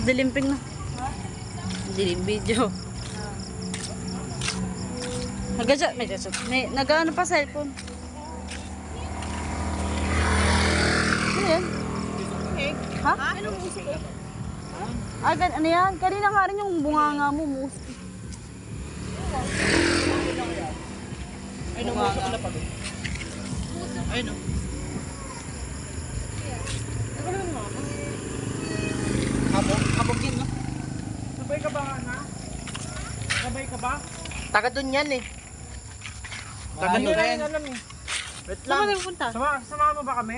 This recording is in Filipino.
Dilimping na. Dilim video. Nagaja, may nagano pa cellphone. Ano yan? Ha? Anong music eh? Ah, ano yan? Kanina nga rin yung bunganga mo, mus. Ay, namuso ko na pag. Ay, no. Habog yun, no? Sabay ka ba nga? Sabay ka ba? Taga dun yan eh. Taga Hindi dun namin yan. alam eh. Wait Saan lang. kami pupunta? Sama mo ba kami?